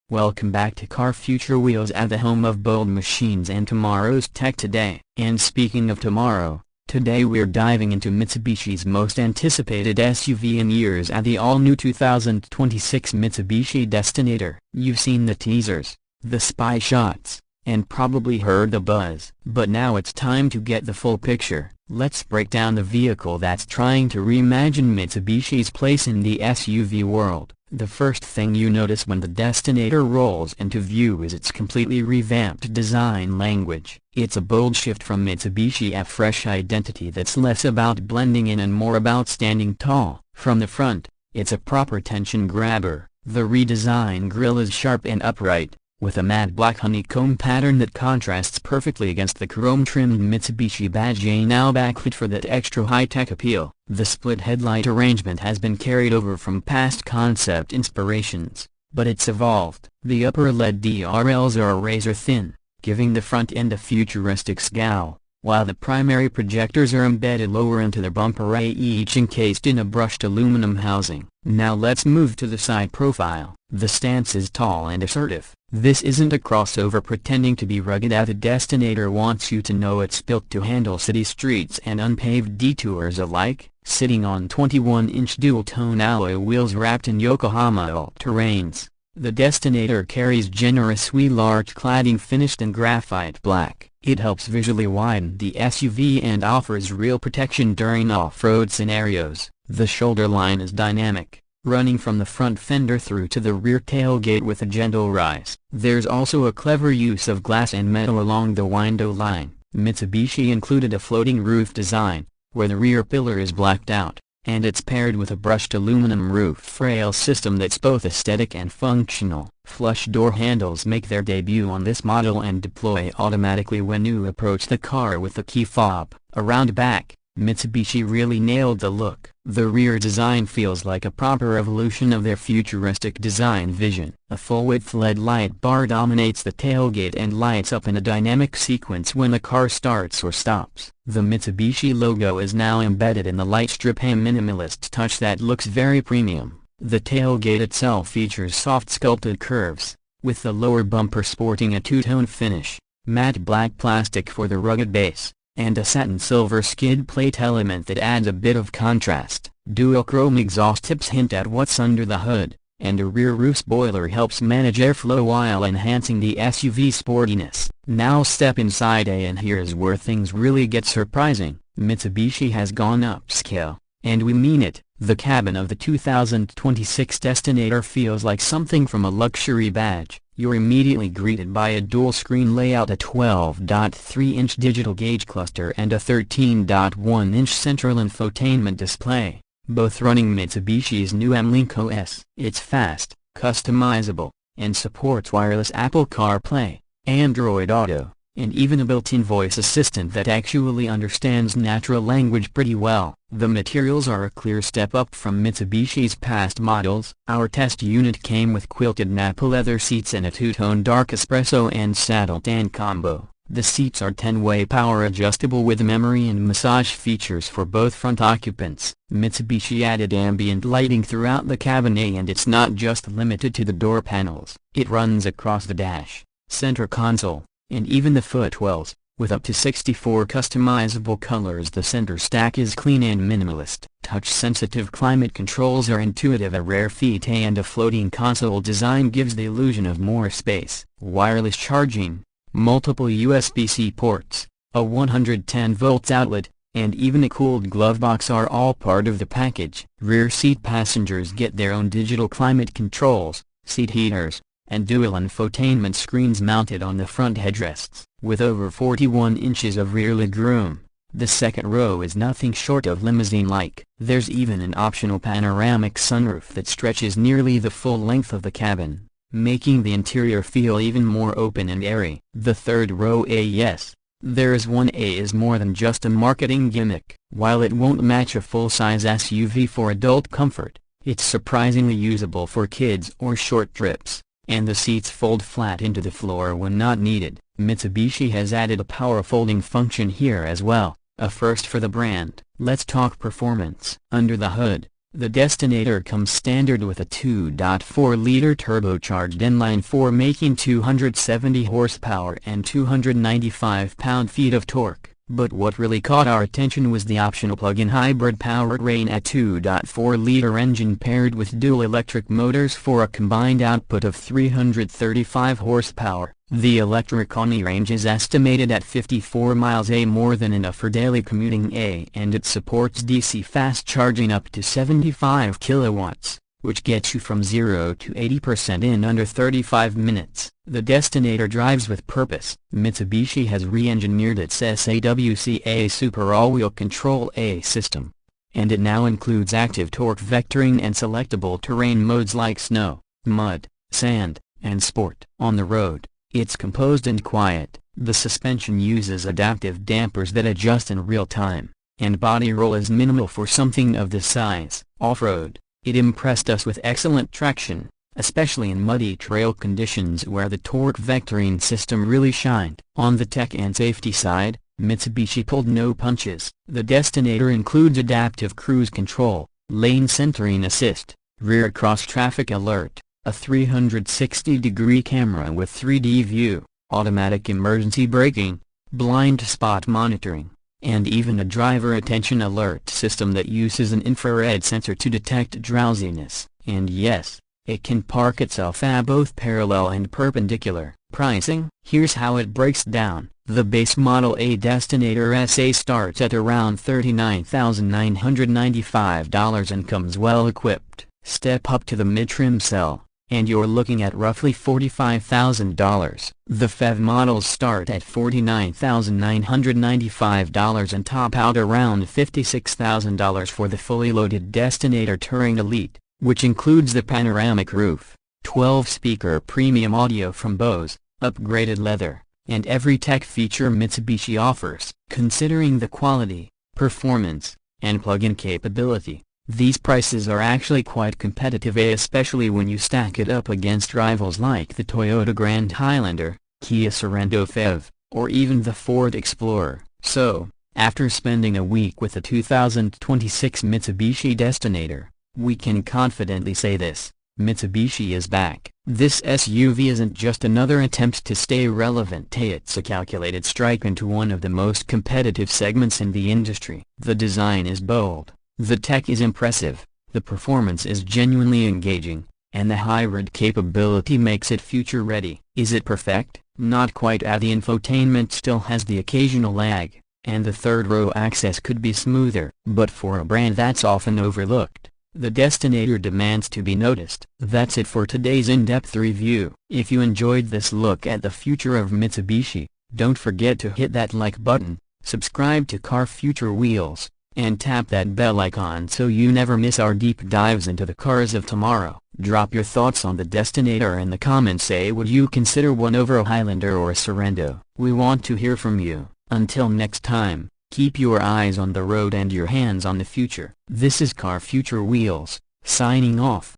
Welcome back to Car Future Wheels at the home of bold machines and tomorrow's tech today. And speaking of tomorrow, today we're diving into Mitsubishi's most anticipated SUV in years at the all-new 2026 Mitsubishi Destinator. You've seen the teasers, the spy shots, and probably heard the buzz. But now it's time to get the full picture. Let's break down the vehicle that's trying to reimagine Mitsubishi's place in the SUV world. The first thing you notice when the Destinator rolls into view is its completely revamped design language. It's a bold shift from Mitsubishi, a fresh identity that's less about blending in and more about standing tall. From the front, it's a proper attention grabber. The redesigned grille is sharp and upright, with a matte black honeycomb pattern that contrasts perfectly against the chrome-trimmed Mitsubishi badge, now backlit for that extra high-tech appeal. The split headlight arrangement has been carried over from past concept inspirations, but it's evolved. The upper LED DRLs are razor-thin, giving the front end a futuristic scowl, while the primary projectors are embedded lower into the bumper, each encased in a brushed aluminum housing. Now let's move to the side profile. The stance is tall and assertive. This isn't a crossover pretending to be rugged. The Destinator wants you to know it's built to handle city streets and unpaved detours alike. Sitting on 21-inch dual-tone alloy wheels wrapped in Yokohama all-terrains, the Destinator carries generous wheel arch cladding finished in graphite black. It helps visually widen the SUV and offers real protection during off-road scenarios. The shoulder line is dynamic, running from the front fender through to the rear tailgate with a gentle rise. There's also a clever use of glass and metal along the window line. Mitsubishi included a floating roof design, where the rear pillar is blacked out, and it's paired with a brushed aluminum roof rail system that's both aesthetic and functional. Flush door handles make their debut on this model and deploy automatically when you approach the car with the key fob. Around back, Mitsubishi really nailed the look. The rear design feels like a proper evolution of their futuristic design vision. A full-width LED light bar dominates the tailgate and lights up in a dynamic sequence when the car starts or stops. The Mitsubishi logo is now embedded in the light strip, a minimalist touch that looks very premium. The tailgate itself features soft sculpted curves, with the lower bumper sporting a two-tone finish, matte black plastic for the rugged base, and a satin silver skid plate element that adds a bit of contrast. Dual chrome exhaust tips hint at what's under the hood, and a rear roof spoiler helps manage airflow while enhancing the SUV sportiness. Now step inside, and here's where things really get surprising. Mitsubishi has gone upscale, and we mean it. The cabin of the 2026 Destinator feels like something from a luxury badge. You're immediately greeted by a dual-screen layout, a 12.3-inch digital gauge cluster and a 13.1-inch central infotainment display, both running Mitsubishi's new M-Link OS. It's fast, customizable, and supports wireless Apple CarPlay, Android Auto, and even a built-in voice assistant that actually understands natural language pretty well. The materials are a clear step up from Mitsubishi's past models. Our test unit came with quilted Napa leather seats and a two-tone dark espresso and saddle tan combo. The seats are 10-way power adjustable with memory and massage features for both front occupants. Mitsubishi added ambient lighting throughout the cabin, and it's not just limited to the door panels. It runs across the dash, center console, and even the footwells. With up to 64 customizable colors, the center stack is clean and minimalist. Touch-sensitive climate controls are intuitive, a rare feat, and a floating console design gives the illusion of more space. Wireless charging, multiple USB-C ports, a 110-volt outlet, and even a cooled glove box are all part of the package. Rear seat passengers get their own digital climate controls, seat heaters, and dual infotainment screens mounted on the front headrests. With over 41 inches of rear legroom, the second row is nothing short of limousine-like. There's even an optional panoramic sunroof that stretches nearly the full length of the cabin, making the interior feel even more open and airy. The third row, yes, there's one, is more than just a marketing gimmick. While it won't match a full-size SUV for adult comfort, it's surprisingly usable for kids or short trips, and the seats fold flat into the floor when not needed. Mitsubishi has added a power folding function here as well, a first for the brand. Let's talk performance. Under the hood, The Destinator comes standard with a 2.4-liter turbocharged inline-4 making 270 horsepower and 295 pound-feet of torque. But what really caught our attention was the optional plug-in hybrid powertrain at 2.4-liter engine paired with dual electric motors for a combined output of 335 horsepower. The electric-only range is estimated at 54 miles more than enough for daily commuting and it supports DC fast charging up to 75 kilowatts, which gets you from 0 to 80% in under 35 minutes. The Destinator drives with purpose. Mitsubishi has re-engineered its SAWCA Super All-Wheel Control A system, and it now includes active torque vectoring and selectable terrain modes like snow, mud, sand, and sport. On the road, it's composed and quiet. The suspension uses adaptive dampers that adjust in real time, and body roll is minimal for something of this size. Off-road, it impressed us with excellent traction, especially in muddy trail conditions where the torque vectoring system really shined. On the tech and safety side, Mitsubishi pulled no punches. The Destinator includes adaptive cruise control, lane centering assist, rear cross-traffic alert, a 360-degree camera with 3D view, automatic emergency braking, blind spot monitoring, and even a driver attention alert system that uses an infrared sensor to detect drowsiness. And yes, it can park itself at both parallel and perpendicular. Pricing? Here's how it breaks down. The base model A Destinator SA starts at around $39,995 and comes well equipped. Step up to the mid-trim cell, and you're looking at roughly $45,000. The FEV models start at $49,995 and top out around $56,000 for the fully loaded Destinator Touring Elite, which includes the panoramic roof, 12-speaker premium audio from Bose, upgraded leather, and every tech feature Mitsubishi offers. Considering the quality, performance, and plug-in capability, these prices are actually quite competitive, especially when you stack it up against rivals like the Toyota Grand Highlander, Kia Sorento FEV, or even the Ford Explorer. So, after spending a week with the 2026 Mitsubishi Destinator, we can confidently say this: Mitsubishi is back. This SUV isn't just another attempt to stay relevant, it's a calculated strike into one of the most competitive segments in the industry. The design is bold, the tech is impressive, the performance is genuinely engaging, and the hybrid capability makes it future-ready. Is it perfect? Not quite. The infotainment still has the occasional lag, and the third-row access could be smoother. But for a brand that's often overlooked, the Destinator demands to be noticed. That's it for today's in-depth review. If you enjoyed this look at the future of Mitsubishi, don't forget to hit that like button, subscribe to Car Future Wheels, and tap that bell icon so you never miss our deep dives into the cars of tomorrow. Drop your thoughts on the Destinator in the comments. Say, would you consider one over a Highlander or a Sorento? We want to hear from you. Until next time, keep your eyes on the road and your hands on the future. This is Car Future Wheels, signing off.